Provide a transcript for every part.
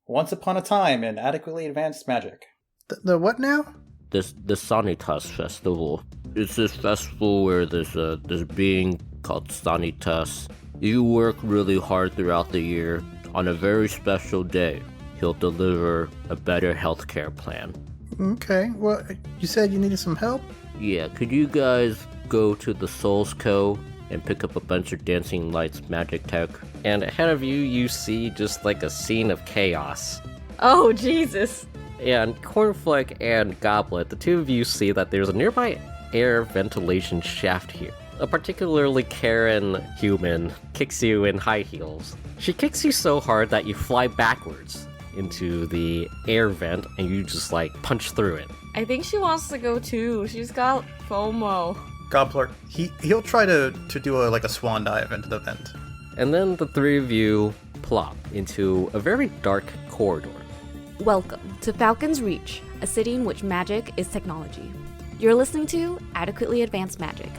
Once upon a time in adequately advanced magic. The what now? The Sanitas Festival. It's this festival where there's this being called Sanitas. You work really hard throughout the year. On a very special day, he'll deliver a better healthcare plan. Okay, well, you said you needed some help? Yeah, could you guys go to the Solsco and pick up a bunch of dancing lights magic tech? And ahead of you, you see just like a scene of chaos. Oh, Jesus. And Kaurnflek and Goblet, the two of you see that there's a nearby air ventilation shaft here. A particularly Karen human kicks you in high heels. She kicks you so hard that you fly backwards into the air vent and you just like punch through it. I think she wants to go too. She's got FOMO. Gobplerk, he'll try to do a swan dive into the vent. And then the three of you plop into a very dark corridor. Welcome to Falcon's Reach, a city in which magic is technology. You're listening to Adequately Advanced Magic.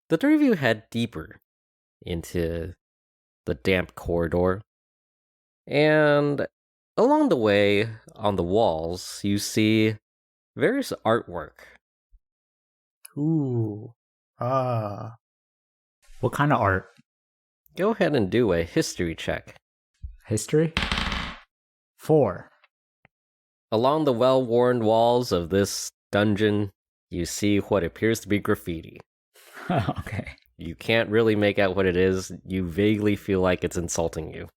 The three of you head deeper into the damp corridor, and along the way, on the walls, you see various artwork. Ooh. Ah. What kind of art? Go ahead and do a history check. History? 4. Along the well-worn walls of this dungeon, you see what appears to be graffiti. Okay. You can't really make out what it is. You vaguely feel like it's insulting you.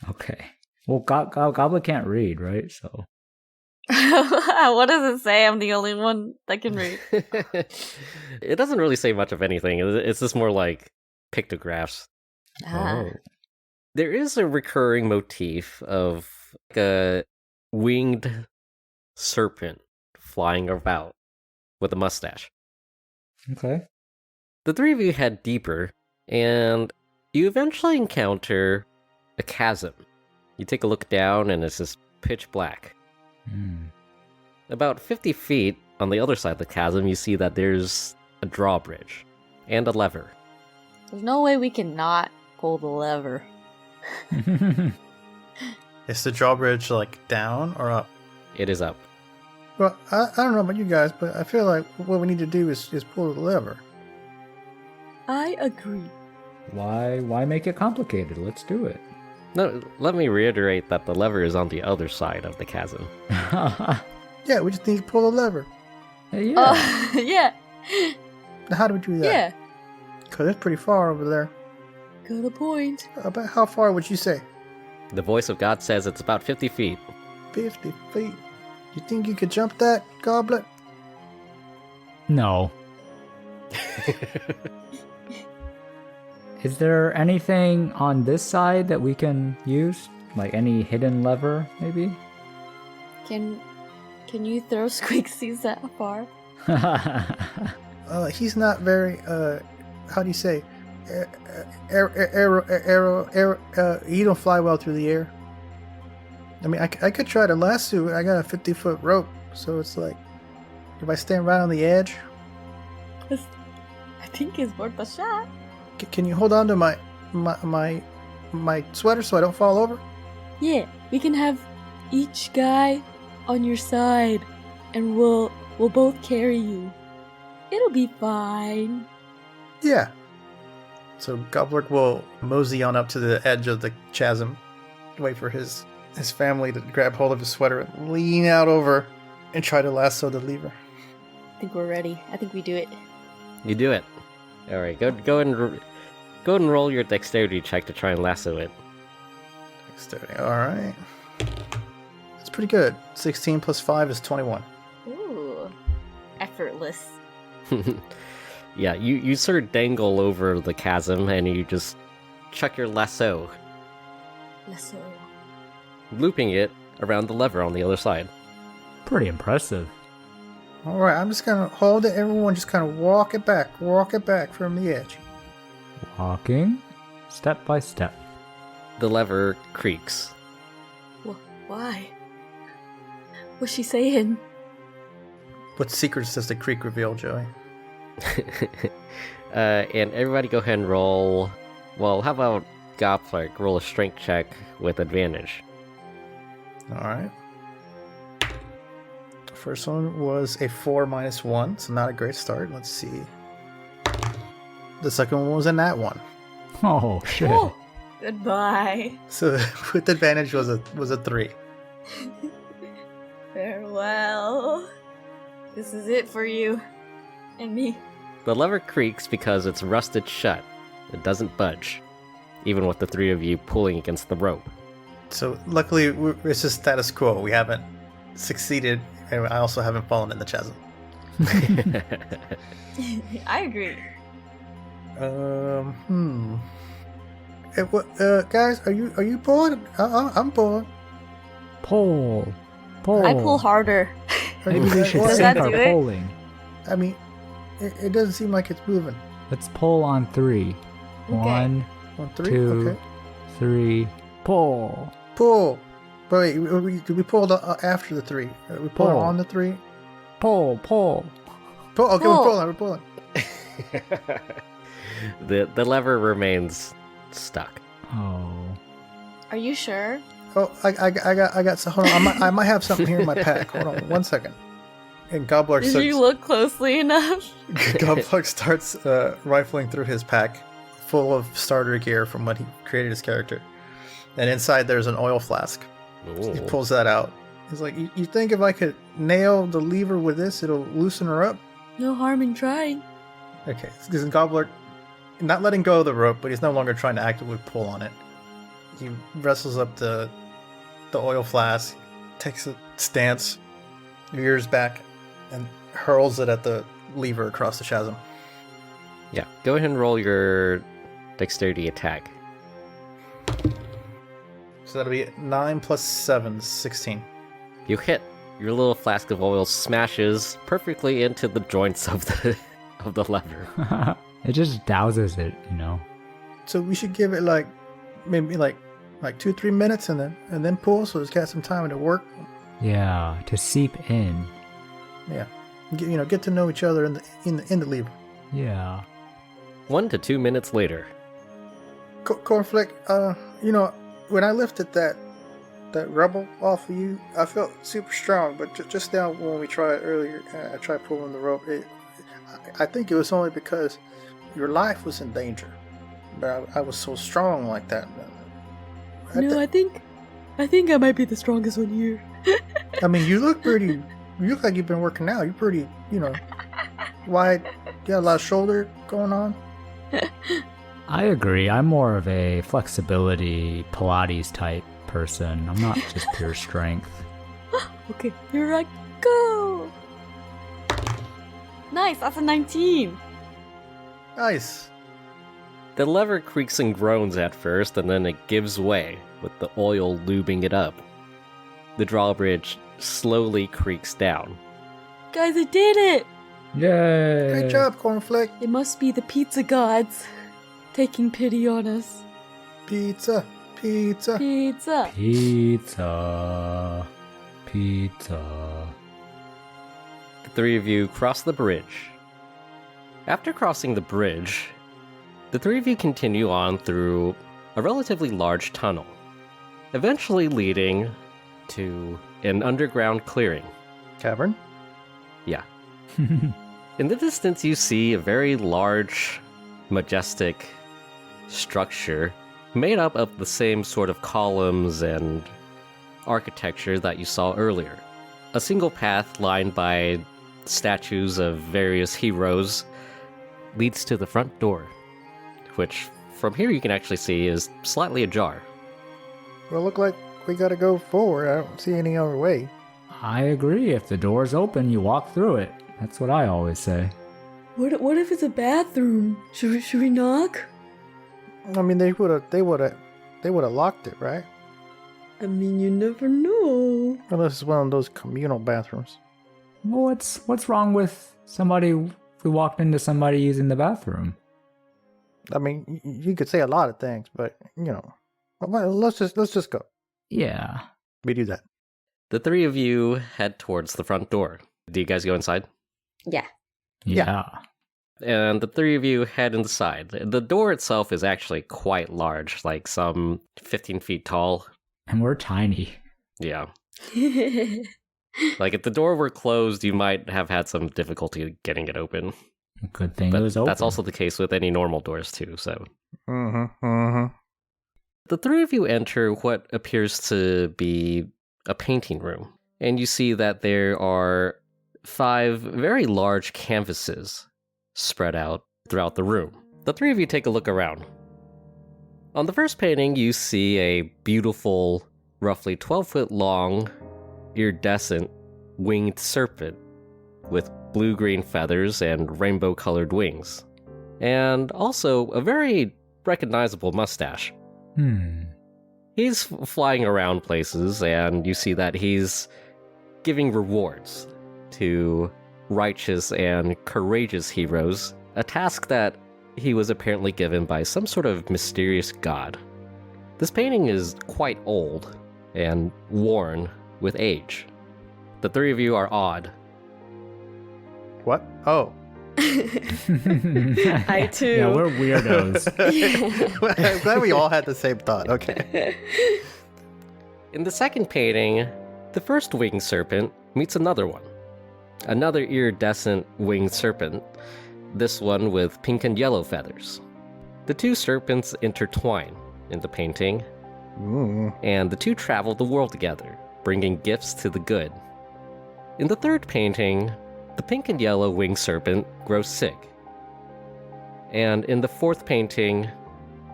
Okay. Well, Goblet can't read, right? So. What does it say? I'm the only one that can read. It doesn't really say much of anything. It's just more like pictographs. Ah. Oh. There is a recurring motif of a winged serpent flying about with a mustache. Okay. The three of you head deeper, and you eventually encounter a chasm. You take a look down, and it's just pitch black. About 50 feet on the other side of the chasm, you see that there's a drawbridge and a lever. There's no way we can not pull the lever. Is the drawbridge down or up? It is up. Well, I don't know about you guys, but I feel like what we need to do is pull the lever. I agree. Why make it complicated? Let's do it. No, let me reiterate that the lever is on the other side of the chasm. Yeah, we just need to pull the lever. Yeah. Yeah. Now, how do we do that? Yeah. Because it's pretty far over there. Good point. About how far would you say? The voice of God says it's about 50 feet. 50 feet. You think you could jump that, Goblet? No. Is there anything on this side that we can use? Like any hidden lever, maybe? Can you throw Squeaksies that far? He's not very, how do you say? He don't fly well through the air. I mean, I could try to lasso. I got a 50-foot rope, so it's like, if I stand right on the edge. I think it's worth a shot. Can you hold on to my sweater so I don't fall over? Yeah, we can have each guy on your side, and we'll both carry you. It'll be fine. Yeah. So Gobplerk will mosey on up to the edge of the chasm, wait for his family to grab hold of his sweater and lean out over and try to lasso the lever. I think we're ready. I think we do it. You do it. Alright, go and roll your dexterity check to try and lasso it. Dexterity. All right. That's pretty good. 16 plus 5 is 21. Ooh. Effortless. Yeah, you sort of dangle over the chasm and you just chuck your lasso, Lasso. looping it around the lever on the other side. Pretty impressive. All right, I'm just gonna hold it. Everyone just kind of walk it back from the edge. Walking, step by step. The lever creaks. Why? What's she saying? What secrets does the creek reveal, Joey? And everybody go ahead and roll. Well, how about Gobplerk roll a strength check with advantage? All right. First one was a 4 minus 1, so not a great start. Let's see. The second one was a nat 1. Oh shit. Oh, goodbye. So with advantage was a 3. Farewell. This is it for you. And me. The lever creaks because it's rusted shut. It doesn't budge, even with the three of you pulling against the rope. So luckily it's just status quo. We haven't succeeded, and I also haven't fallen in the chasm. I agree. Hey, guys, are you pulling? I'm pulling. Pull. I pull harder. Maybe we should Does sync that our do it? pulling. I mean, it doesn't seem like it's moving. Let's pull on 3. Okay. 1, On 3? 2, Okay. 3, pull. Pull. But wait, did we pull after the 3? We pull Pull. on the 3? Pull. Pull. Okay, Pull. we're pulling. The lever remains stuck. Oh. Are you sure? Oh, I got some. Hold on, I might have something here in my pack. Hold on, 1 second. And Gobplerk Did starts. you look closely enough? Gobplerk starts rifling through his pack, full of starter gear from when he created his character. And inside there's an oil flask. He Ooh. pulls that out. He's like, "You think if I could nail the lever with this, it'll loosen her up?" No harm in trying. Okay, because Gobplerk, not letting go of the rope, but he's no longer trying to actively pull on it. He wrestles up the oil flask, takes a stance, veers back, and hurls it at the lever across the chasm. Yeah, go ahead and roll your dexterity attack. So that'll be 9 plus 7, 16. You hit. Your little flask of oil smashes perfectly into the joints of the lever. It just douses it, you know. So we should give it maybe 2-3 minutes and then pull, so it's got some time to work. Yeah, to seep in. Yeah, get to know each other in the lever. Yeah. 1 to 2 minutes later. Kaurnflek, when I lifted that rubble off of you, I felt super strong. But just now when we tried earlier, I tried pulling the rope. I think it was only because your life was in danger. But I was so strong like that. I think I might be the strongest one here. I mean, you look like you've been working out. You're pretty, wide. You got a lot of shoulder going on. I agree. I'm more of a flexibility Pilates type person. I'm not just pure strength. Okay, here I go. Nice, that's a 19. Nice. The lever creaks and groans at first, and then it gives way, with the oil lubing it up. The drawbridge slowly creaks down. Guys, I did it! Yay! Great job, Kaurnflek. It must be the pizza gods taking pity on us. Pizza. Pizza. Pizza. Pizza. The three of you cross the bridge. After crossing the bridge, the three of you continue on through a relatively large tunnel, eventually leading to an underground clearing. Cavern? Yeah. In the distance, you see a very large, majestic structure made up of the same sort of columns and architecture that you saw earlier. A single path lined by statues of various heroes leads to the front door, which from here you can actually see is slightly ajar. Well, look like we gotta go forward. I don't see any other way. I agree. If the door's open, you walk through it. That's what I always say. What if it's a bathroom? Should we knock? I mean, they would've locked it, right? I mean, you never know. Unless it's one of those communal bathrooms. Well, what's wrong with somebody if we walked into somebody using the bathroom? I mean, you could say a lot of things, but well, let's just go. Yeah. We do that. The three of you head towards the front door. Do you guys go inside? Yeah. Yeah. And the three of you head inside. The door itself is actually quite large, like some 15 feet tall. And we're tiny. Yeah. Like if the door were closed, you might have had some difficulty getting it open. Good thing But it was open. that's also the case with any normal doors too, so. Mm-hmm. The three of you enter what appears to be a painting room. And you see that there are 5 very large canvases spread out throughout the room. The three of you take a look around. On the first painting, you see a beautiful, roughly 12-foot long, iridescent winged serpent with blue-green feathers and rainbow-colored wings. And also a very recognizable mustache. He's flying around places, and you see that he's giving rewards to righteous and courageous heroes, a task that he was apparently given by some sort of mysterious god. This painting is quite old and worn with age. The three of you are awed. What? Oh. I too. Yeah, we're weirdos. I'm glad we all had the same thought. Okay. In the second painting, the first winged serpent meets another one. Another iridescent winged serpent, this one with pink and yellow feathers. The two serpents intertwine in the painting, and the two travel the world together, bringing gifts to the good. In the third painting, the pink and yellow winged serpent grows sick. And in the fourth painting,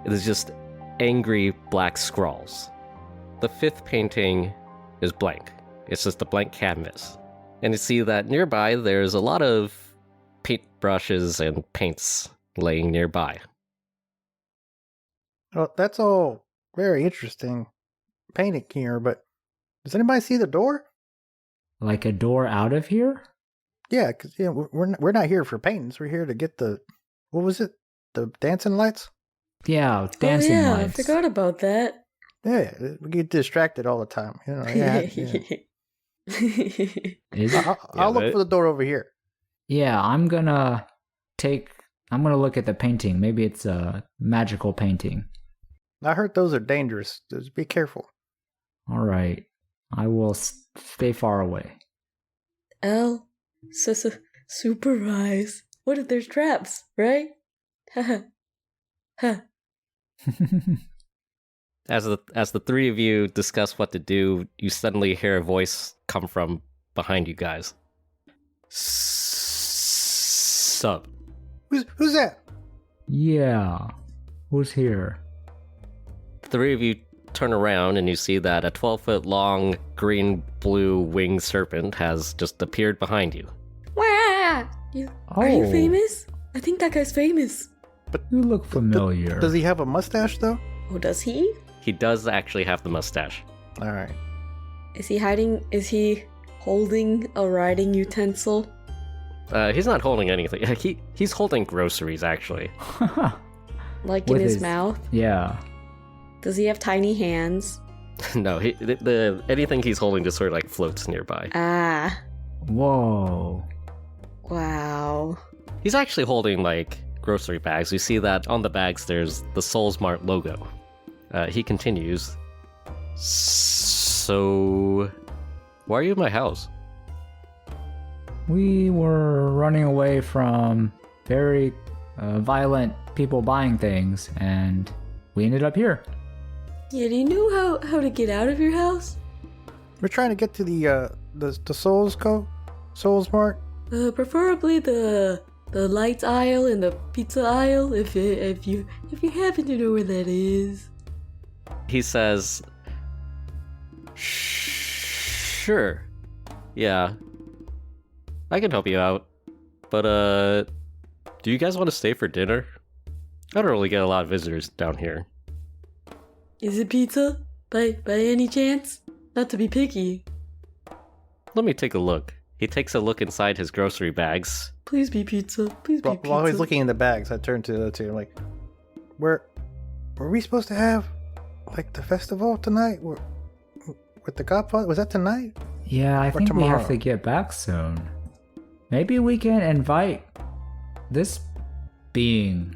it is just angry black scrawls. The fifth painting is blank. It's just a blank canvas. And you see that nearby there's a lot of paintbrushes and paints laying nearby. Well, that's all very interesting painting here, but does anybody see the door? Like a door out of here? Yeah, because we're not here for paintings. We're here to get what was it? The dancing lights? Yeah, dancing lights. I forgot about that. Yeah, we get distracted all the time. I'll look for the door over here. Yeah, I'm gonna look at the painting. Maybe it's a magical painting. I heard those are dangerous. Just be careful. All right. I will stay far away. L, supervise. What if there's traps, right? Ha. As the three of you discuss what to do, you suddenly hear a voice come from behind you guys. Sup? Who's that? Yeah. Who's here? The three of you turn around and you see that a 12-foot long green-blue winged serpent has just appeared behind you. Wah! Are you famous? I think that guy's famous. You look familiar. Does he have a mustache, though? Oh, does he? He does actually have the mustache. All right. Is he holding a riding utensil? He's not holding anything. He's holding groceries, actually. Like With in his mouth? Yeah. Does he have tiny hands? No, anything he's holding just sort of like floats nearby. Ah. Whoa. Wow. He's actually holding like grocery bags. You see that on the bags there's the Soulsmart logo. He continues. So, why are you in my house? We were running away from very violent people buying things, and we ended up here. Yeah, do you know how to get out of your house? We're trying to get to the Solsco? Soulsmart? Preferably the lights aisle and the pizza aisle, if you happen to know where that is. He says, Sure. Yeah. I can help you out. But, do you guys want to stay for dinner? I don't really get a lot of visitors down here. Is it pizza? By any chance? Not to be picky. Let me take a look. He takes a look inside his grocery bags. Please be pizza. Please be pizza. While he's looking in the bags, I turn to the other two. I'm like, were we supposed to have like the festival tonight? With the Godfather? Was that tonight? Yeah, I think we tomorrow? have to get back soon. Maybe we can invite this being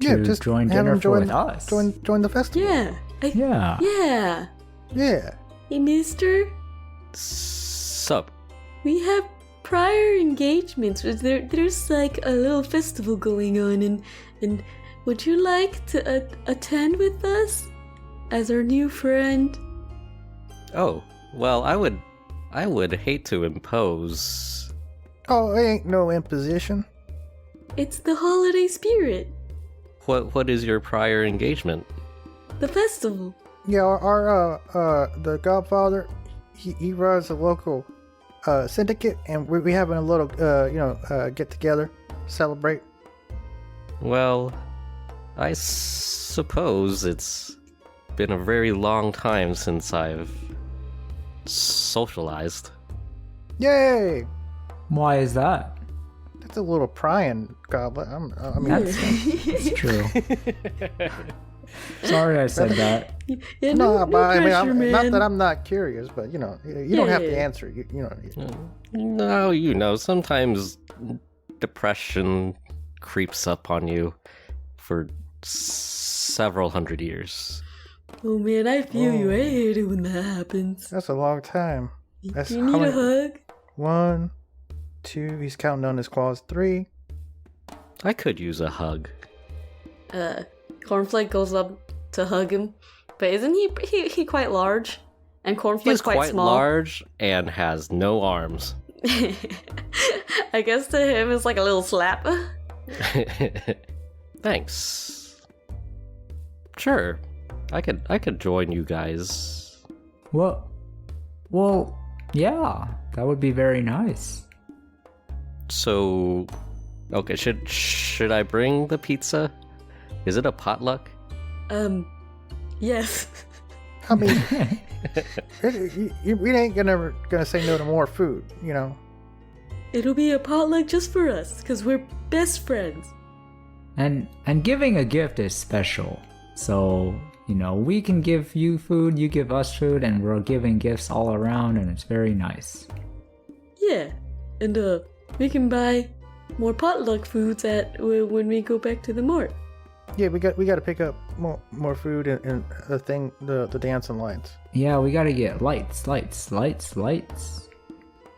to just join have dinner him join, with us. Join the festival. Yeah. Yeah. Yeah. Yeah. Hey, mister. Sup? We have prior engagements. There's like a little festival going on, and would you like to attend with us as our new friend? Oh, well, I would hate to impose. Oh, it ain't no imposition. It's the holiday spirit. What is your prior engagement? The festival. Yeah, our the Godfather, he runs a local syndicate, and we having a little get together, celebrate. Well, I suppose it's been a very long time since I've socialized. Yay! Why is that? That's a little prying, Goblet. I mean, That's true. Sorry I said that. Yeah, no, but I mean, pressure, man. not that I'm not curious, but you don't have to answer. No, sometimes depression creeps up on you for several hundred years. Oh man, I feel you. I hate it when that happens. That's a long time. That's Do you need a hug? 1, 2. He's counting on his claws. 3. I could use a hug. Kaurnflek goes up to hug him, but isn't he quite large? And Kaurnflek's He's quite small. large and has no arms. I guess to him it's like a little slap. Thanks. Sure, I could join you guys. Well, yeah, that would be very nice. So, okay, should I bring the pizza? Is it a potluck? Yes. I mean, we ain't gonna say no to more food, you know. It'll be a potluck just for us, because we're best friends. And giving a gift is special. So, we can give you food, you give us food, and we're giving gifts all around, and it's very nice. Yeah, and we can buy more potluck foods when we go back to the mart. Yeah, we got to pick up more food and the dancing lights. Yeah, we gotta get lights.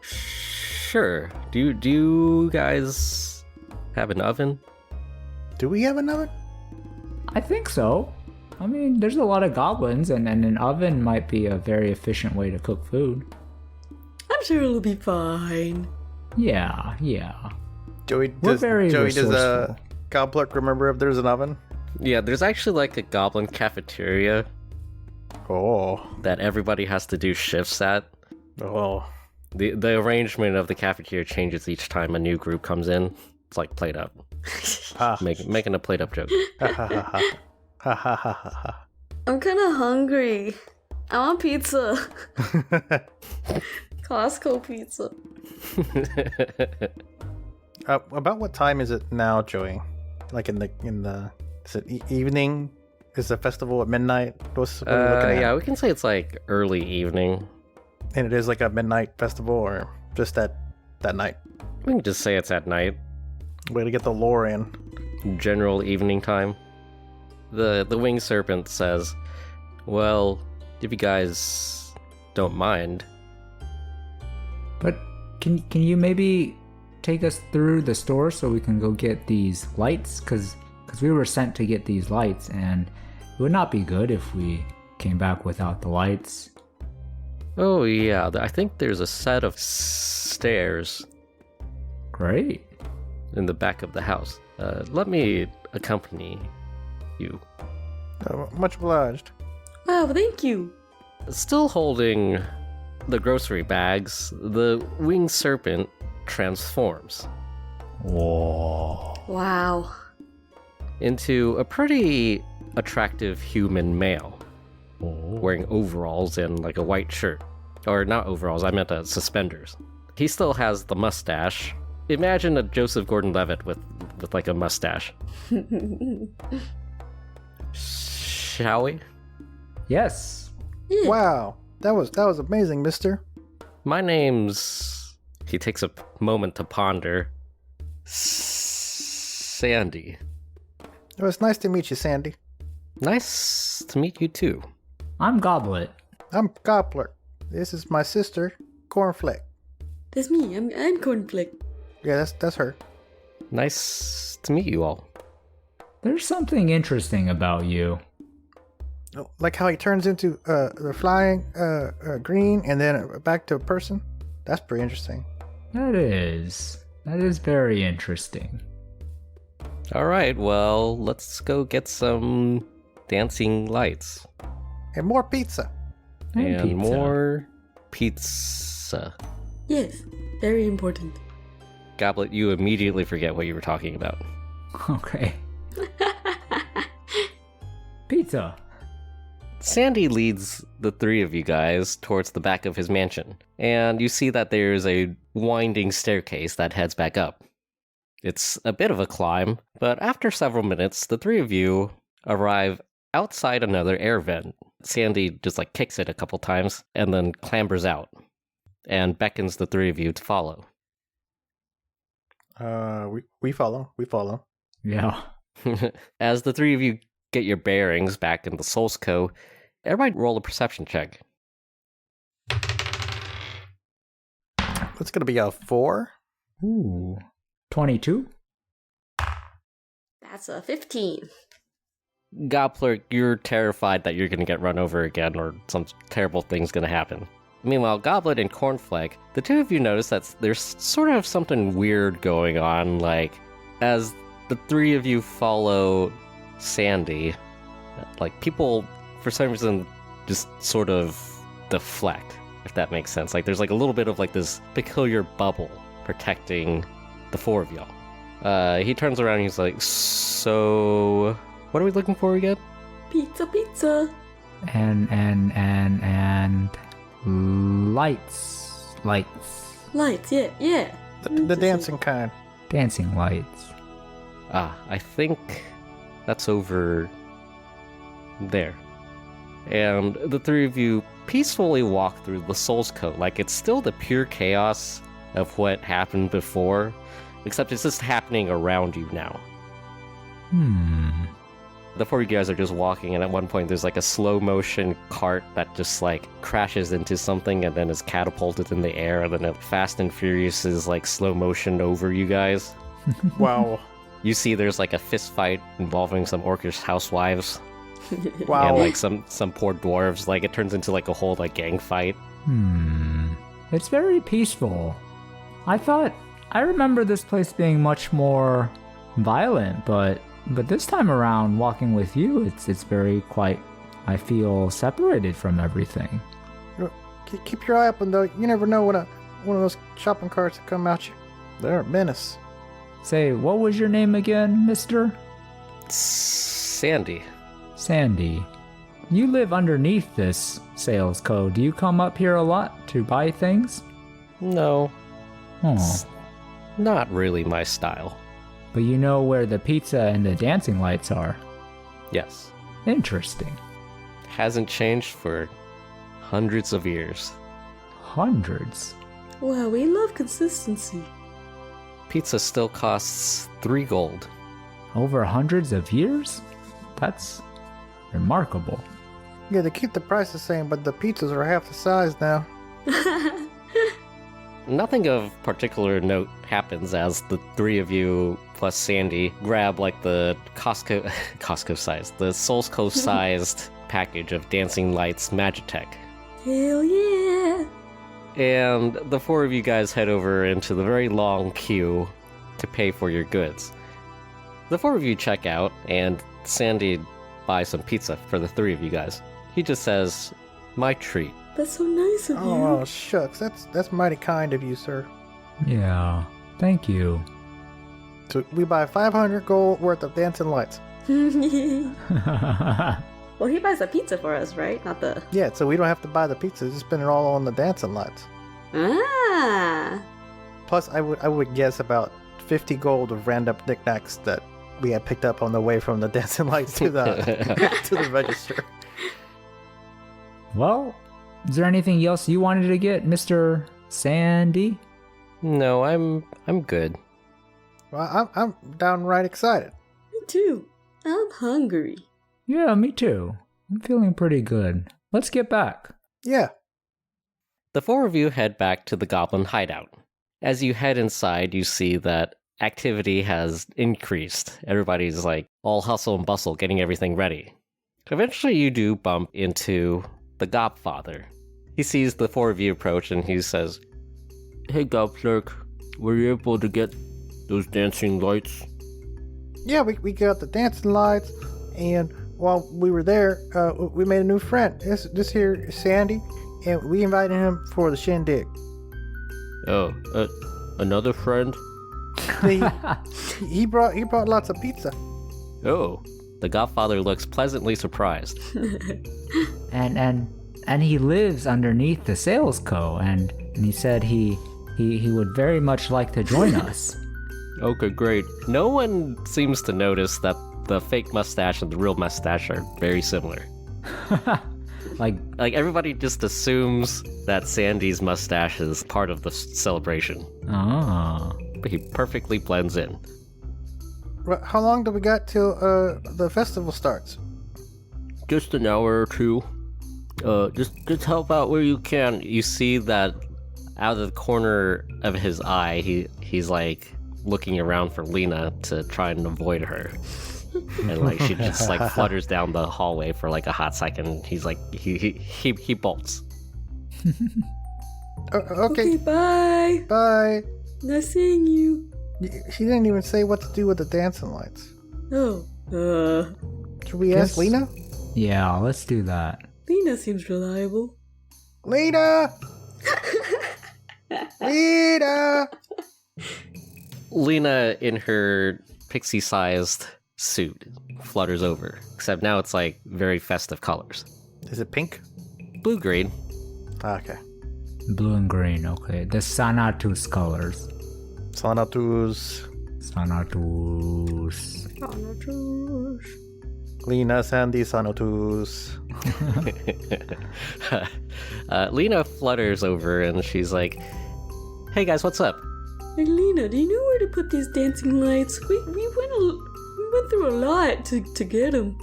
Sure. Do you guys have an oven? Do we have an oven? I think so. I mean, there's a lot of goblins, and an oven might be a very efficient way to cook food. I'm sure it'll be fine. Yeah. Joey, We're very does resourceful. Gobplerk remember if there's an oven? Yeah, there's actually like a goblin cafeteria Oh. that everybody has to do shifts at. Oh. The arrangement of the cafeteria changes each time a new group comes in. It's like plate up. Ha. Making a plate up joke. Ha ha ha ha. Ha ha ha ha ha. I'm kind of hungry. I want pizza. Costco pizza. About what time is it now, Joey? Like in the is it evening? Is the festival at midnight? What are we looking at? Yeah, we can say it's like early evening. And it is like a midnight festival, or just that night? We can just say it's at night. Way to get the lore in. General evening time. The winged serpent says, well, if you guys don't mind. But can you maybe take us through the store so we can go get these lights? Because we were sent to get these lights, and it would not be good if we came back without the lights. Oh yeah, I think there's a set of stairs Great. in the back of the house. Let me accompany you. Much obliged. Wow, thank you. Still holding the grocery bags, the winged serpent transforms Whoa. Wow. into a pretty attractive human male, wearing overalls and like a white shirt. Or not overalls, I meant suspenders. He still has the mustache. Imagine a Joseph Gordon-Levitt with like a mustache. Shall we? Yes. Yeah. Wow, that was amazing, mister. My name's... He takes a moment to ponder. Sandy. It was nice to meet you, Sandy. Nice to meet you too. I'm Goblet. I'm Gobplerk. This is my sister, Kaurnflek. That's me. I'm Kaurnflek. Yeah, that's her. Nice to meet you all. There's something interesting about you. Oh, like how he turns into the flying green and then back to a person. That's pretty interesting. That is very interesting. Alright, well, let's go get some dancing lights. And more pizza. And pizza. more pizza. Yes. Very important. Goblet, you immediately forget what you were talking about. Okay. Pizza. Sandy leads the three of you guys towards the back of his mansion, and you see that there's a winding staircase that heads back up. It's a bit of a climb, but after several minutes, the three of you arrive outside another air vent. Sandy just like kicks it a couple times and then clambers out and beckons the three of you to follow. We follow. We follow. Yeah. As the three of you get your bearings back in the Solsco, everybody roll a perception check. It's gonna be a 4. Ooh. 22? That's a 15. Gobplerk, you're terrified that you're going to get run over again or some terrible thing's going to happen. Meanwhile, Goblet and Kaurnflek, the two of you notice that there's sort of something weird going on, like, as the three of you follow Sandy, like, people, for some reason, just sort of deflect, if that makes sense. Like, there's like a little bit of like this peculiar bubble protecting the four of y'all. He turns around and he's like, so, what are we looking for again? Pizza, pizza. And lights. Lights, yeah. The dancing kind. Dancing lights. I think that's over there. And the three of you peacefully walk through the Solsco, like it's still the pure chaos of what happened before, except it's just happening around you now. The four of you guys are just walking, and at one point there's like a slow motion cart that just like crashes into something and then is catapulted in the air, and then it Fast and Furious is like slow motion over you guys. Wow. You see there's like a fist fight involving some orcish housewives Wow. and like some poor dwarves. Like it turns into like a whole like gang fight. It's very peaceful. I remember this place being much more violent, but this time around, walking with you, it's very quite. I feel separated from everything. Keep your eye open, though. You never know when one of those shopping carts will come at you. They're a menace. Say, what was your name again, mister? Sandy. Sandy. You live underneath this sales code. Do you come up here a lot to buy things? No, Oh, it's not really my style. but you know where the pizza and the dancing lights are. Yes. Interesting. Hasn't changed for hundreds of years. Hundreds. Wow, we love consistency. Pizza still costs 3 gold. Over hundreds of years? That's remarkable. Yeah, they keep the price the same, but the pizzas are half the size now. Nothing of particular note happens as the three of you plus Sandy grab like the Costco sized, the Solsco sized package of dancing lights Magitech. Hell yeah. And the four of you guys head over into the very long queue to pay for your goods. The four of you check out, and Sandy buys some pizza for the three of you guys. He just says, My treat. That's so nice of Oh, you. shucks. That's mighty kind of you, sir. Yeah, thank you. So we buy 500 gold worth of dancing lights. Well, he buys the pizza for us, right? Not the... Yeah, so we don't have to buy the pizza. Just spend it all on the dancing lights. Ah! Plus, I would guess about 50 gold of random knickknacks that we had picked up on the way from the dancing lights to the to the register. Well, is there anything else you wanted to get, Mr. Sandy? No, I'm good. Well, I'm downright excited. Me too. I'm hungry. Yeah, me too. I'm feeling pretty good. Let's get back. Yeah. The four of you head back to the goblin hideout. As you head inside, you see that activity has increased. Everybody's like all hustle and bustle getting everything ready. Eventually you do bump into the Gobfather. He sees the four of you approach and he says, Hey Gobplerk, were you able to get those dancing lights? Yeah, we got the dancing lights, and while we were there, we made a new friend. This here is Sandy, and we invited him for the shindig. Oh, another friend? He brought lots of pizza. Oh, the Gobfather looks pleasantly surprised. And he lives underneath the Salesco, and he said he would very much like to join us. okay, great. No one seems to notice that the fake mustache and the real mustache are very similar. Like, everybody just assumes that Sandy's mustache is part of the celebration. oh. But he perfectly blends in. How long do we got till the festival starts? Just an hour or two. Just help out where you can. You see that out of the corner of his eye, he's like looking around for Lena to try and avoid her. And like she just like flutters down the hallway for like a hot second. He's like he bolts. Okay, bye. bye. Nice seeing you. She didn't even say what to do with the dancing lights. Oh, Should we ask Guess- Lena? Yeah, let's do that. Lena seems reliable. Lena! Lena! Lena, in her pixie-sized suit, flutters over. Except now it's like very festive colors. Is it pink? Blue-green. Okay. Blue and green, okay. The Sanatus colors. Sanatus. Sanatus. Lena, Sandy, Sanatus. Lena flutters over and she's like, "Hey guys, what's up?" Hey Lena, do you know where to put these dancing lights? We went through a lot to get them.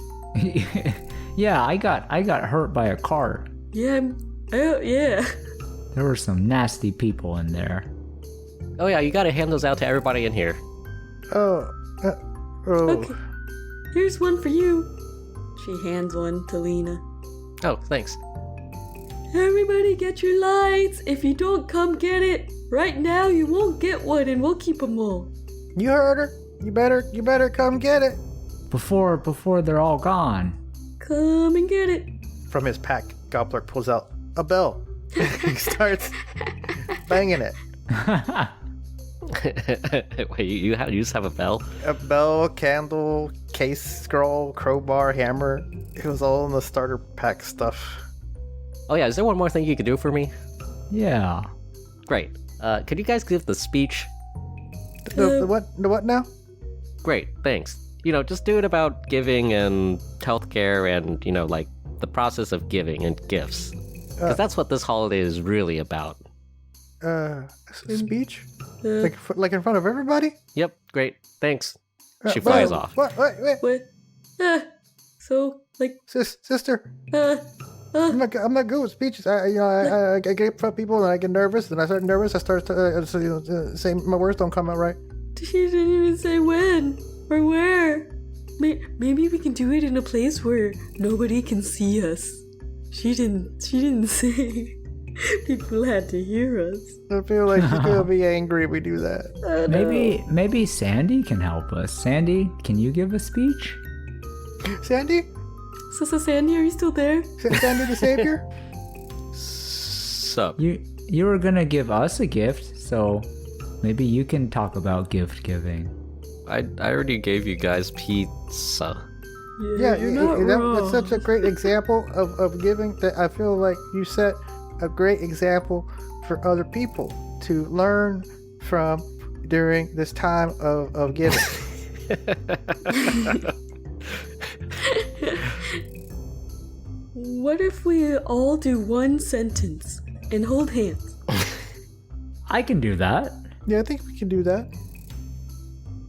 Yeah, I got hurt by a car. Yeah, yeah. There were some nasty people in there. Oh yeah, you gotta hand those out to everybody in here. Oh. Okay, here's one for you. She hands one to Lena. Oh, thanks. Everybody get your lights. If you don't come get it right now, you won't get one, and we'll keep them all. You heard her. You better come get it. Before they're all gone. Come and get it. From his pack, Gobplerk pulls out a bell. He starts banging it. Wait, you just have a bell? A bell, candle, case, scroll, crowbar, hammer. It was all in the starter pack stuff. Oh yeah, is there one more thing you could do for me? Yeah. Great. Could you guys give the speech? The what now? Great, thanks. Just do it about giving and healthcare and, like the process of giving and gifts. Because that's what this holiday is really about. Speech? Uh, Like in front of everybody? Yep, great, thanks. She flies off. What? Wait. what? So, like, Sister, I'm not good with speeches. I get in front of people and I get nervous. And I start nervous. I start saying my words don't come out right. she didn't even say when or where. Maybe we can do it in a place where nobody can see us. She didn't say. People had to hear us. I feel like she's gonna be angry if we do that. Maybe Sandy can help us. Sandy, can you give a speech? Sandy? So Sandy, are you still there? Sandy the Savior? Sup? You were gonna give us a gift, so maybe you can talk about gift giving. I already gave you guys pizza. Yeah, you're not wrong. that's such a great example of giving that I feel like you set a great example for other people to learn from during this time of giving. What if we all do one sentence and hold hands? I can do that. Yeah, I think we can do that.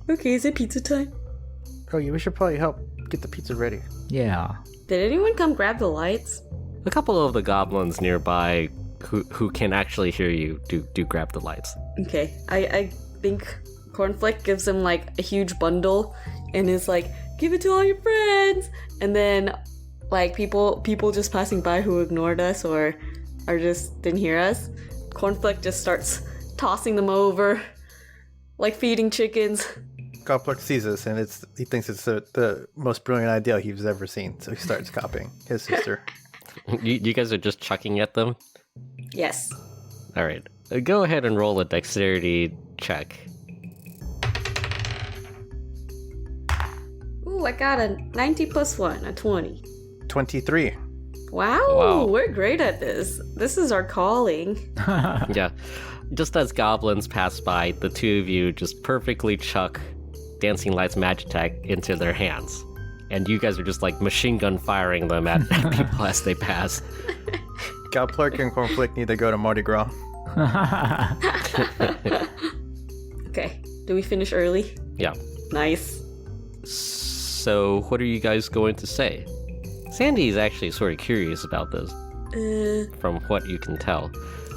Okay, is it pizza time? Oh yeah, we should probably help get the pizza ready. Yeah. Did anyone come grab the lights? A couple of the goblins nearby who can actually hear you do grab the lights. Okay, I think Kaurnflek gives him like a huge bundle and is like, give it to all your friends! And then like people just passing by who ignored us or just didn't hear us, Kaurnflek just starts tossing them over like feeding chickens. Gobplerk sees this and he thinks it's the most brilliant idea he's ever seen, so he starts copying his sister. You guys are just chucking at them? Yes. Alright. Go ahead and roll a dexterity check. Ooh, I got a 90 plus 1, a 20. 23. Wow, we're great at this. This is our calling. Yeah. Just as goblins pass by, the two of you just perfectly chuck Dancing Lights Magitech into their hands. And you guys are just like machine gun firing them at people as they pass. Gobplerk and Kaurnflek need to go to Mardi Gras. Okay, do we finish early? Yeah. Nice. So, what are you guys going to say? Sandy is actually sort of curious about this, from what you can tell.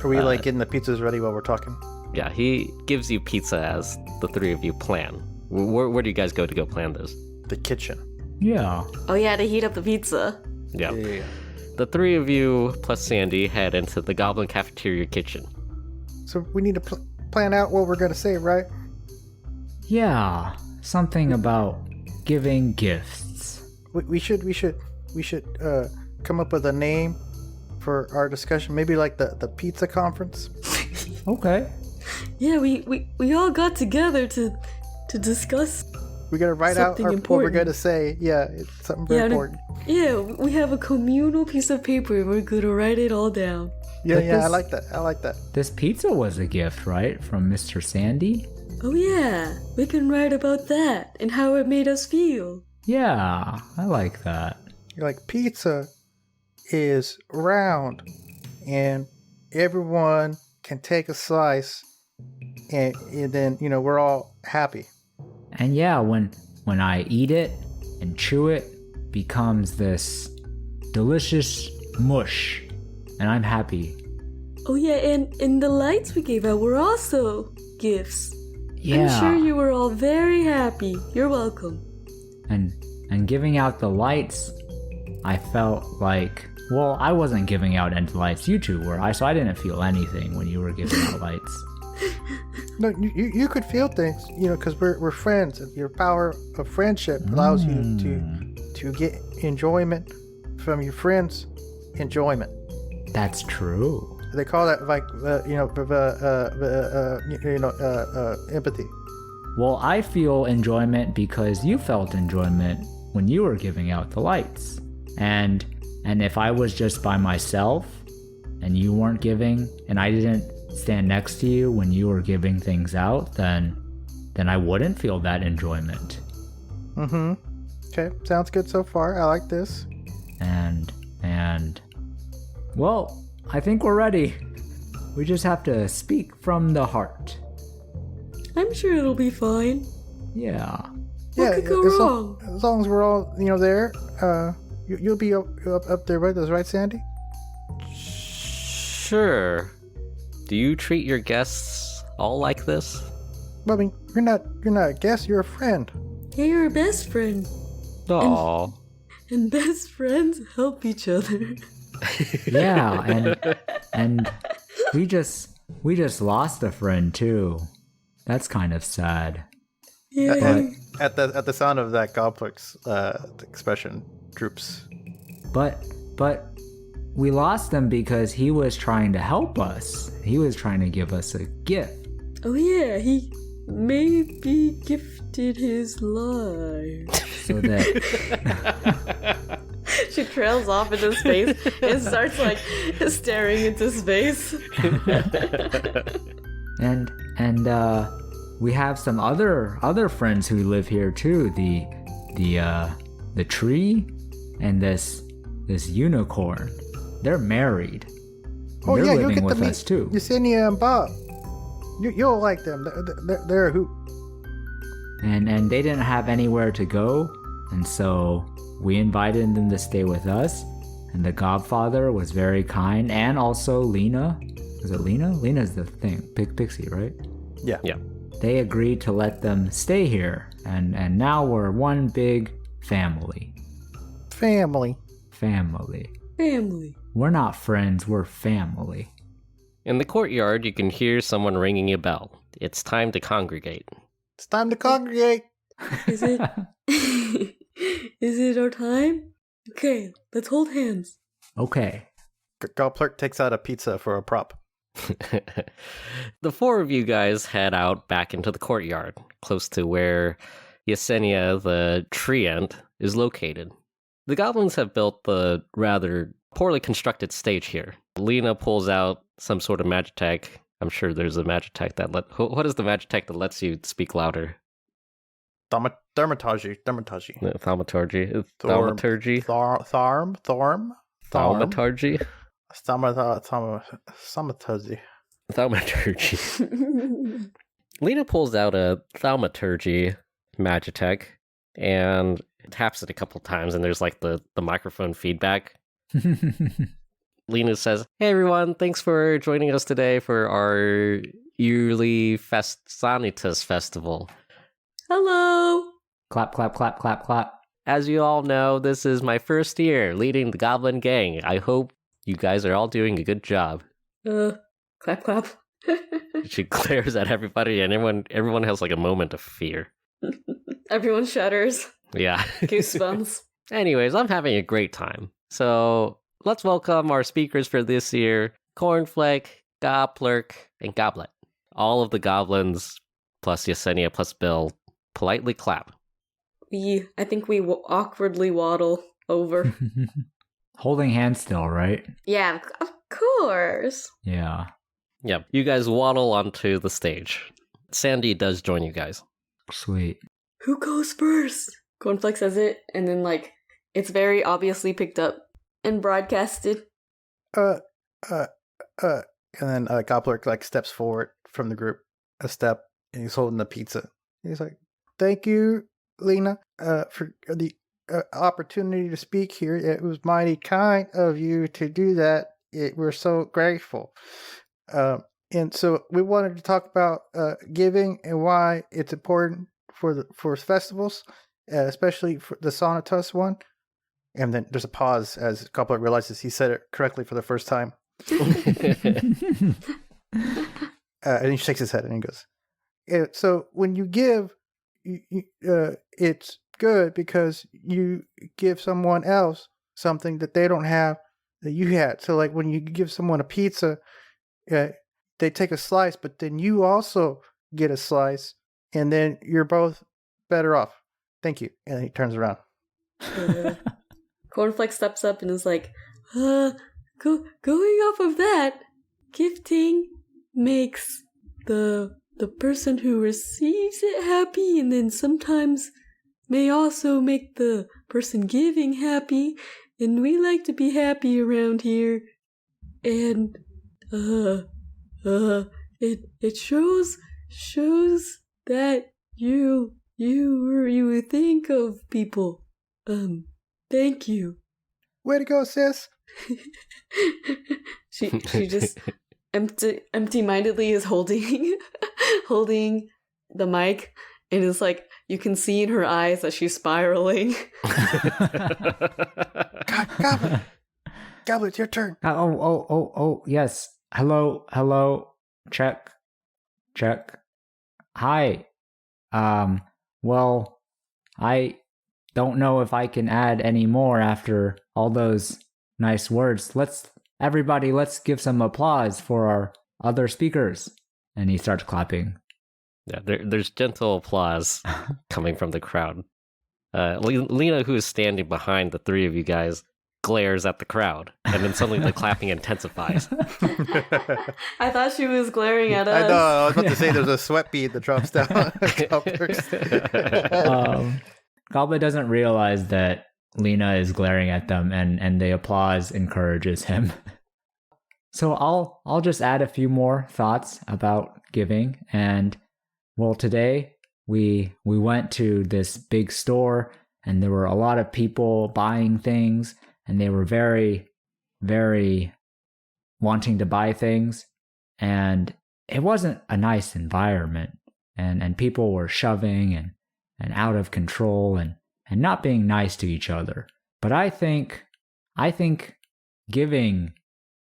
Are we like getting the pizzas ready while we're talking? Yeah, he gives you pizza as the three of you plan. Where do you guys go to go plan this? The kitchen. Yeah. Oh yeah, to heat up the pizza. Yeah. Yeah. The three of you plus Sandy head into the Goblin Cafeteria kitchen. So we need to plan out what we're gonna say, right? Yeah. Something about giving gifts. We should come up with a name for our discussion. Maybe like the pizza conference. Okay. Yeah, we all got together to discuss. We gotta write out Something what we're important. gonna say. Yeah, it's something very important. Yeah, we have a communal piece of paper and we're gonna write it all down. Yeah, But yeah, I this- like that. I like that. This pizza was a gift, right? From Mr. Sandy? Oh yeah, we can write about that and how it made us feel. Yeah, I like that. You're like, pizza is round and everyone can take a slice and then, we're all happy. And yeah, when I eat it and chew it, becomes this delicious mush, and I'm happy. Oh yeah, and the lights we gave out were also gifts. Yeah. I'm sure you were all very happy. You're welcome. And giving out the lights, I felt like, well, I wasn't giving out any lights, you two were, so I didn't feel anything when you were giving out lights. No, you could feel things, because we're friends, and your power of friendship allows you to get enjoyment from your friends' enjoyment. That's true. They call that like empathy. Well, I feel enjoyment because you felt enjoyment when you were giving out the lights. And if I was just by myself and you weren't giving, and I didn't stand next to you when you were giving things out, then I wouldn't feel that enjoyment. Mm-hmm. Okay, sounds good so far. I like this. And well, I think we're ready. We just have to speak from the heart. I'm sure it'll be fine. Yeah. What could go wrong? As long as we're all, there, you'll be up there with us, right, Sandy? Sure. Do you treat your guests all like this? Well, I mean, you're not a guest, you're a friend. Yeah, you're a best friend. Aww. And best friends help each other. Yeah, and we just lost a friend too. That's kind of sad. Yeah. At the sound of that, Gobplerk's expression droops. But we lost him because he was trying to help us. He was trying to give us a gift. Oh yeah, he maybe gifted his life. So that She trails off into space and starts like staring into space. and we have some other friends who live here too. The tree and this unicorn. They're married. Oh They're yeah, you'll living get to with meet us too. Yesenia and Bob. You'll like them. They're a hoot. And they didn't have anywhere to go, and so we invited them to stay with us. And the Godfather was very kind, and also Lena. Is it Lena? Lena's the thing, Pixie, right? Yeah. They agreed to let them stay here, and now we're one big family. Family. Family. We're not friends, we're family. In the courtyard, you can hear someone ringing a bell. It's time to congregate. It's time to congregate. Is it? Is it our time? Okay, let's hold hands. Okay. Gobplerk takes out a pizza for a prop. The four of you guys head out back into the courtyard, close to where Yesenia, the tree ant, is located. The goblins have built the rather poorly constructed stage here. Lena pulls out some sort of magitech. I'm sure there's a magitech that what is the magitech that lets you speak louder? Thaumaturgy. Thaumaturgy. Thaumaturgy. Thaumaturgy. Thaumaturgy. Lena pulls out a thaumaturgy magitech and taps it a couple times, and there's like the microphone feedback. Lena says, "Hey everyone, thanks for joining us today for our yearly Sanitas festival." Hello. Clap, clap, clap, clap, clap. As you all know, this is my first year leading the Goblin Gang. I hope you guys are all doing a good job. Clap, clap. She glares at everybody, and everyone has like a moment of fear. Everyone shudders. Yeah. Goosebumps. Anyways, I'm having a great time. So let's welcome our speakers for this year, Kaurnflek, Gobplerk, and Goblet. All of the goblins, plus Yesenia, plus Bill, politely clap. I think we awkwardly waddle over. Holding hands still, right? Yeah, of course. Yeah. Yep, you guys waddle onto the stage. Sandy does join you guys. Sweet. Who goes first? Kaurnflek says it, and then like it's very obviously picked up and broadcasted. And then Gobplerk like steps forward from the group a step, and he's holding the pizza. He's like, Thank you, Lena, for the opportunity to speak here. It was mighty kind of you to do that. We're so grateful. And so we wanted to talk about giving and why it's important for festivals, especially for the Sanitas one. And then there's a pause as Goblet realizes he said it correctly for the first time. And he shakes his head and he goes, so when you give, it's good because you give someone else something that they don't have that you had. So like when you give someone a pizza, they take a slice, but then you also get a slice, and then you're both better off. Thank you. And then he turns around. Kaurnflek steps up and is like, going off of that, gifting makes the person who receives it happy, and then sometimes may also make the person giving happy, and we like to be happy around here. And it shows that you think of people. Thank you. Way to go, sis. she just empty-mindedly is holding the mic, and it's like you can see in her eyes that she's spiraling. Goblet, it's your turn. Oh, yes. Hello. Check. Hi. Well, I don't know if I can add any more after all those nice words. Let's give some applause for our other speakers. And he starts clapping. Yeah, there's gentle applause coming from the crowd. Lena, who is standing behind the three of you guys, glares at the crowd, and then suddenly the clapping intensifies. I thought she was glaring at us. I know, I was about to say there's a sweat bead that drops down. Goblet doesn't realize that Lena is glaring at them, and the applause encourages him. So I'll just add a few more thoughts about giving. And well, today we went to this big store, and there were a lot of people buying things, and they were very, very wanting to buy things. And it wasn't a nice environment, and people were shoving and out of control and not being nice to each other. But I think giving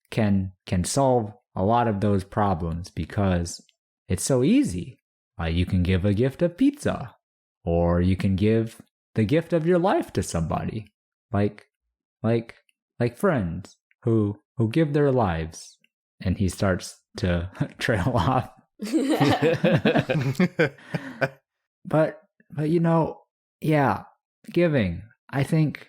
can solve a lot of those problems because it's so easy. You can give a gift of pizza, or you can give the gift of your life to somebody, like friends who give their lives. And he starts to trail off. But yeah, giving. I think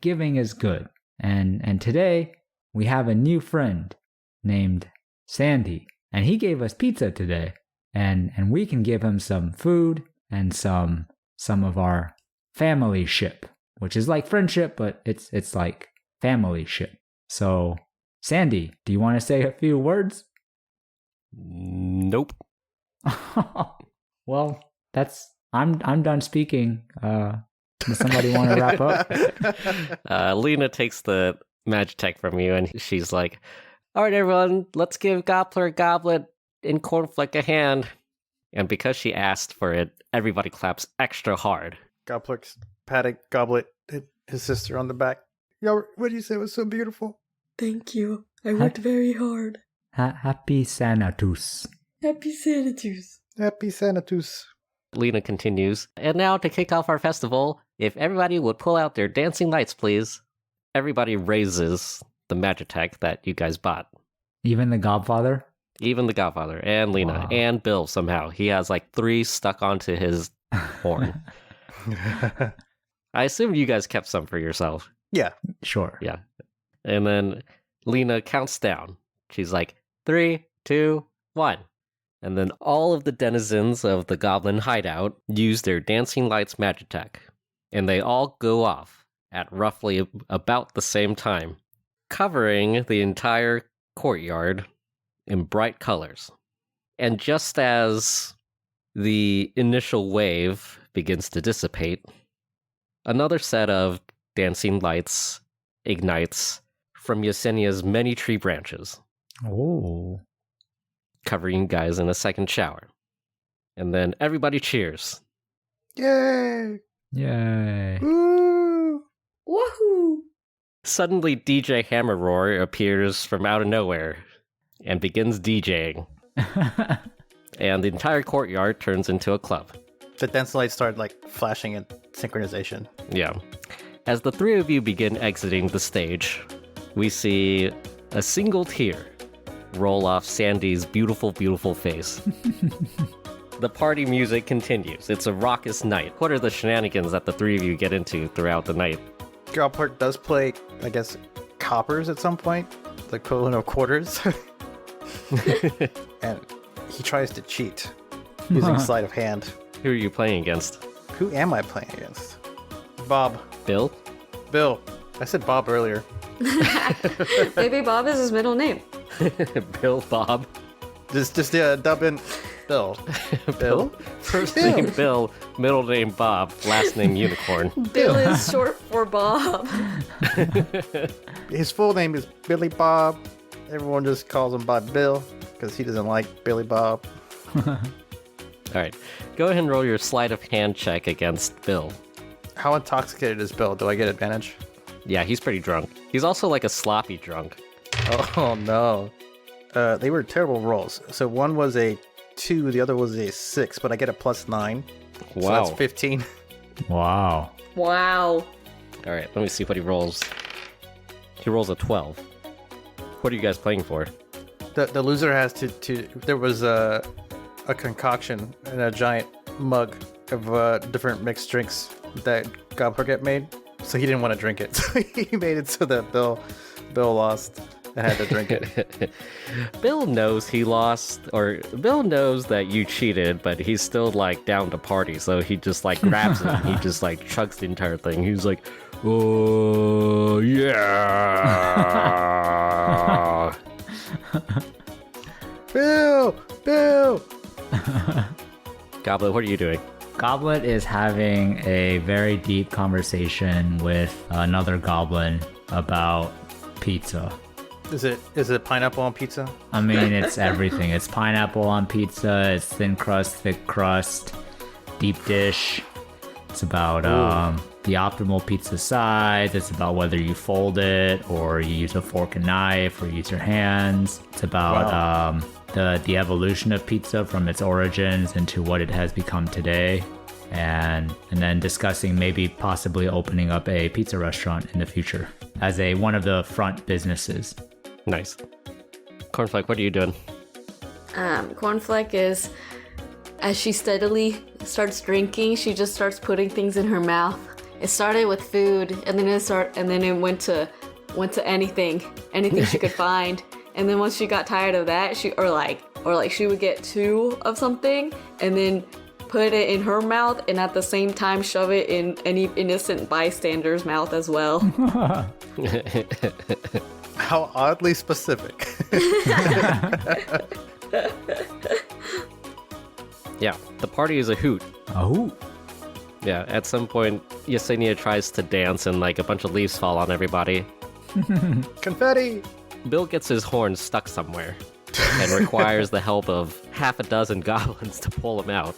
giving is good. And today we have a new friend named Sandy, and he gave us pizza today. And we can give him some food and some of our family ship, which is like friendship, but it's like family ship. So, Sandy, do you want to say a few words? Nope. Well, I'm done speaking. Does somebody want to wrap up? Lena takes the Magitech from you, and she's like, "All right, everyone, let's give Gobplerk, Goblet, and Kaurnflek a hand." And because she asked for it, everybody claps extra hard. Gobplerk's patting Goblet, his sister, on the back. Yo, what did you say was so beautiful? Thank you. I worked very hard. Happy Sanatus. Happy Sanatus. Happy Sanatus. Lena continues, "And now to kick off our festival, if everybody would pull out their dancing lights, please." Everybody raises the Magitech that you guys bought. Even the Godfather? Even the Godfather, and Lena, Wow. and Bill somehow. He has like 3 stuck onto his horn. I assume you guys kept some for yourself. Yeah. Sure. Yeah. And then Lena counts down. She's like, 3, 2, 1. And then all of the denizens of the Goblin hideout use their dancing lights Magitech. And they all go off at roughly about the same time, covering the entire courtyard in bright colors. And just as the initial wave begins to dissipate, another set of dancing lights ignites from Yesenia's many tree branches, Oh. covering you guys in a second shower. And then everybody cheers. Yay! Yay. Woo! Woohoo! Suddenly, DJ Hammerroar appears from out of nowhere and begins DJing. And the entire courtyard turns into a club. The dance lights start like flashing in synchronization. Yeah. As the 3 of you begin exiting the stage, we see a single tear roll off Sandy's beautiful, beautiful face. The party music continues. It's a raucous night. What are the shenanigans that the 3 of you get into throughout the night? Gobplerk does play, I guess, coppers at some point, the equivalent of quarters. And he tries to cheat using sleight of hand. Who are you playing against? Who am I playing against? Bob. Bill? Bill. I said Bob earlier. Maybe Bob is his middle name. Bill Bob? Just dub in Bill. Bill? First Bill. name Bill, middle name Bob, last name Unicorn. Bill is short for Bob. His full name is Billy Bob. Everyone just calls him by Bill because he doesn't like Billy Bob. Alright, go ahead and roll your sleight of hand check against Bill. How intoxicated is Bill? Do I get advantage? Yeah, he's pretty drunk. He's also like a sloppy drunk. Oh no. They were terrible rolls. So one was a 2, the other was a 6, but I get a +9. So Wow. that's 15. Wow. Wow. Alright, let me see what he rolls. He rolls a 12. What are you guys playing for? The loser has to there was a concoction in a giant mug of different mixed drinks that Gobplerk made, so he didn't want to drink it. So he made it so that Bill lost and had to drink it. Bill knows he lost, or Bill knows that you cheated, but he's still like down to party, so he just like grabs it and he just like chugs the entire thing. He's like, oh yeah. Bill! Goblet, what are you doing? Goblet is having a very deep conversation with another goblin about pizza. Is it pineapple on pizza? I mean, it's everything. It's pineapple on pizza, it's thin crust, thick crust, deep dish. It's about the optimal pizza size. It's about whether you fold it or you use a fork and knife or use your hands. It's about the evolution of pizza from its origins into what it has become today. And then discussing maybe possibly opening up a pizza restaurant in the future as one of the front businesses. Nice. Kaurnflek, what are you doing? Kaurnflek is, as she steadily starts drinking, she just starts putting things in her mouth. It started with food, and then it went to anything she could find. And then once she got tired of that, she would get 2 of something, and then put it in her mouth, and at the same time shove it in any innocent bystander's mouth as well. How oddly specific. Yeah, the party is a hoot. A hoot? Yeah, at some point, Yesenia tries to dance and like a bunch of leaves fall on everybody. Confetti! Bill gets his horn stuck somewhere and requires the help of half a dozen goblins to pull him out.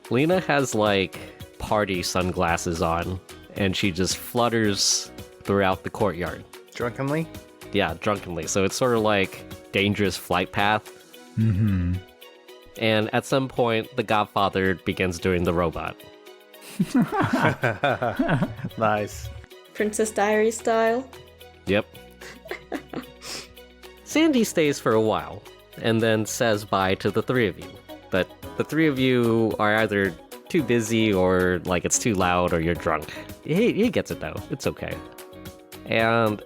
Lena has like party sunglasses on and she just flutters throughout the courtyard. Drunkenly? Yeah, drunkenly. So it's sort of like dangerous flight path. Mm-hmm. And at some point, the Godfather begins doing the robot. Nice. Princess Diary style. Yep. Sandy stays for a while, and then says bye to the 3 of you. But the 3 of you are either too busy, or like it's too loud, or you're drunk. He gets it though, it's okay. And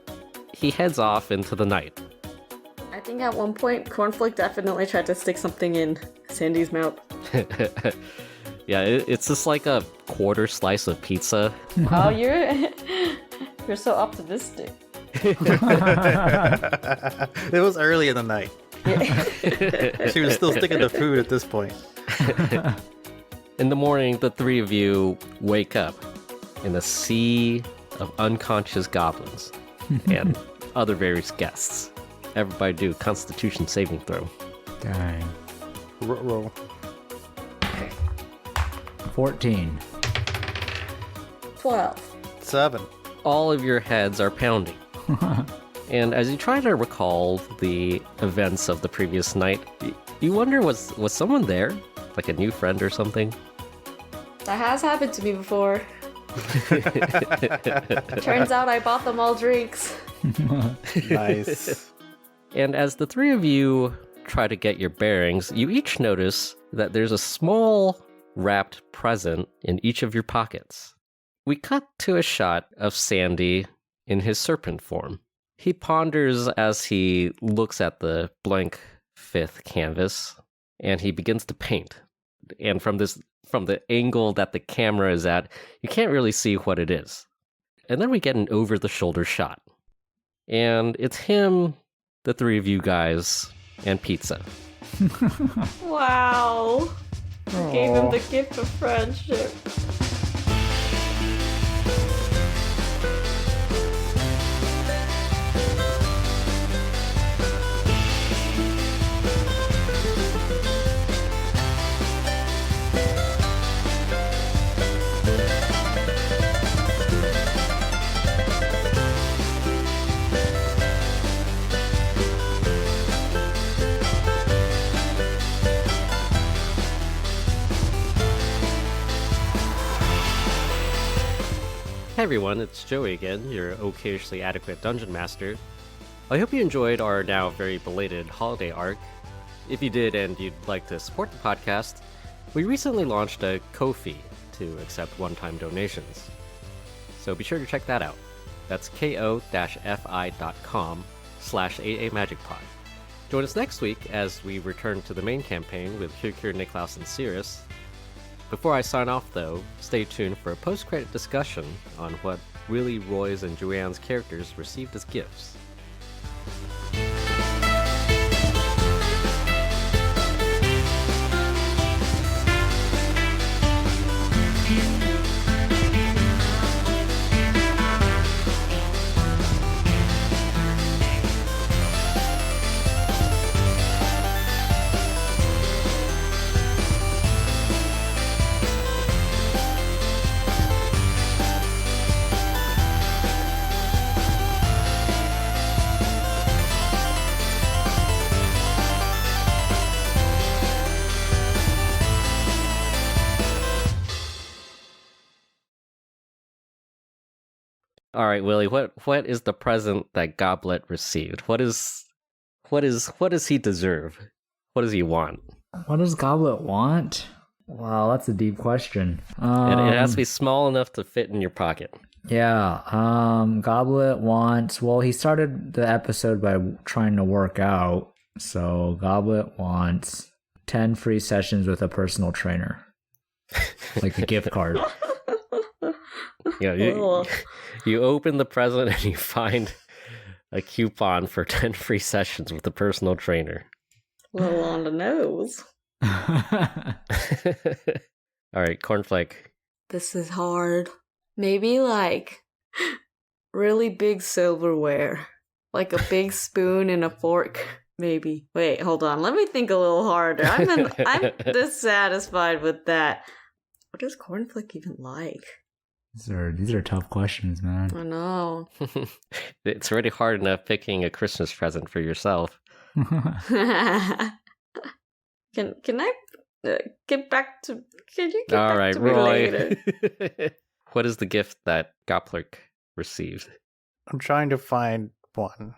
he heads off into the night. I think at one point, Kaurnflek definitely tried to stick something in Sandy's mouth. Yeah, it's just like a quarter slice of pizza. Oh, you're so optimistic. It was early in the night. She was still sticking to food at this point. In the morning, the 3 of you wake up in a sea of unconscious goblins and other various guests. Everybody do Constitution saving throw. Dang. Roll. 14. 12. 7. All of your heads are pounding. And as you try to recall the events of the previous night, you wonder, was someone there? Like a new friend or something? That has happened to me before. Turns out I bought them all drinks. Nice. And as the 3 of you try to get your bearings, you each notice that there's a small wrapped present in each of your pockets. We cut to a shot of Sandy in his serpent form. He ponders as he looks at the blank 5th canvas, and he begins to paint. And from the angle that the camera is at, you can't really see what it is. And then we get an over-the-shoulder shot. And it's him, the 3 of you guys, and pizza. Wow. Gave him the gift of friendship. Hey everyone, it's Joey again, your occasionally adequate dungeon master. I hope you enjoyed our now very belated holiday arc. If you did and you'd like to support the podcast, we recently launched a Ko-fi to accept one-time donations. So be sure to check that out. That's ko-fi.com/AAMagicPod. Join us next week as we return to the main campaign with Kirkir, Niklaus, and Cirrus. Before I sign off, though, stay tuned for a post-credit discussion on what Willy, Roy's, and Juanne's characters received as gifts. All right, Willy, what is the present that Goblet received? What does he deserve? What does he want? What does Goblet want? Wow, that's a deep question. It has to be small enough to fit in your pocket. Yeah, Goblet wants... Well, he started the episode by trying to work out, so Goblet wants 10 free sessions with a personal trainer. Like a gift card. Yeah, you open the present and you find a coupon for 10 free sessions with a personal trainer. A little on the nose. All right, Kaurnflek. This is hard. Maybe like really big silverware. Like a big spoon and a fork. Maybe. Wait, hold on. Let me think a little harder. I'm dissatisfied with that. What does Kaurnflek even like? These are tough questions, man. I know. It's already hard enough picking a Christmas present for yourself. Can I get back to? Can you get All back right, to me Roy. later? What is the gift that Gobplerk received? I'm trying to find one.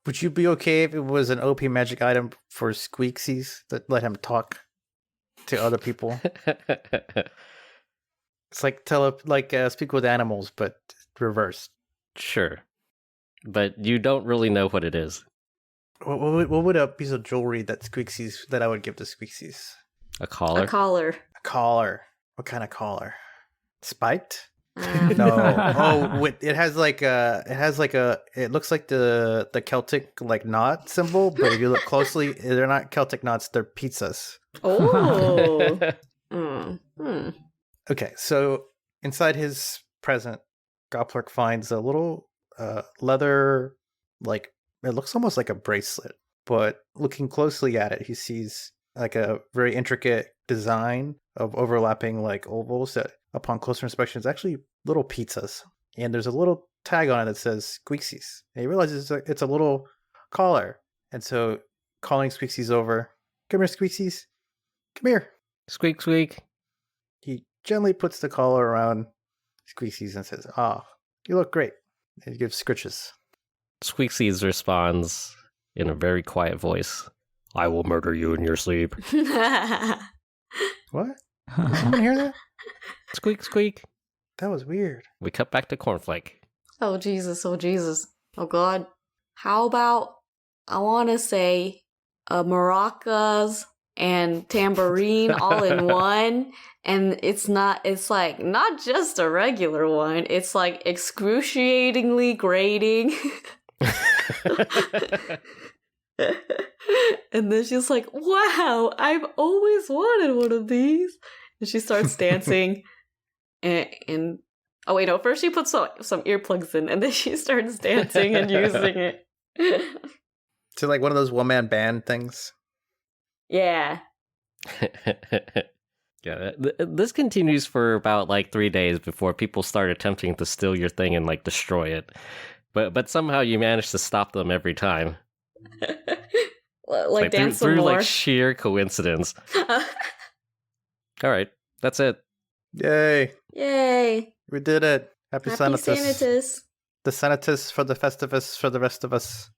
Would you be okay if it was an OP magic item for Squeaksies that let him talk to other people? It's like speak with animals, but reversed. Sure. But you don't really know what it is. What would a piece of jewelry that I would give to Squeaksies? A collar? A collar. A collar. What kind of collar? Spiked? Um, No. Oh, it looks like the Celtic like knot symbol, but if you look closely, they're not Celtic knots, they're pizzas. Oh. Okay, so inside his present, Gobplerk finds a little leather, like, it looks almost like a bracelet, but looking closely at it, he sees like a very intricate design of overlapping like ovals that upon closer inspection is actually little pizzas. And there's a little tag on it that says Squeaksies. And he realizes it's a little collar. And so calling Squeaksies over, "Come here, Squeaksies. Come here." Squeak, squeak. He gently puts the collar around Squeaksies and says, "Ah, you look great." And he gives scritches. Squeaksies responds in a very quiet voice. I will murder you in your sleep. What? Anyone hear that? Squeak, squeak. That was weird. We cut back to Kaurnflek. Oh, Jesus. Oh, Jesus. Oh, God. How about, I want to say, maracas and tambourine all in one. And it's like, not just a regular one. It's like excruciatingly grating. And then she's like, wow, I've always wanted one of these. And she starts dancing. and oh, wait, no. First she puts some earplugs in. And then she starts dancing and using it. So like one of those one-man band things? Yeah. Yeah, this continues for about like 3 days before people start attempting to steal your thing and like destroy it. But somehow you manage to stop them every time. Like dance some through more. like sheer coincidence. All right, that's it. Yay. Yay. We did it. Happy Happy Sanitas. Sanitas. The Sanitas for the Festivus for the rest of us.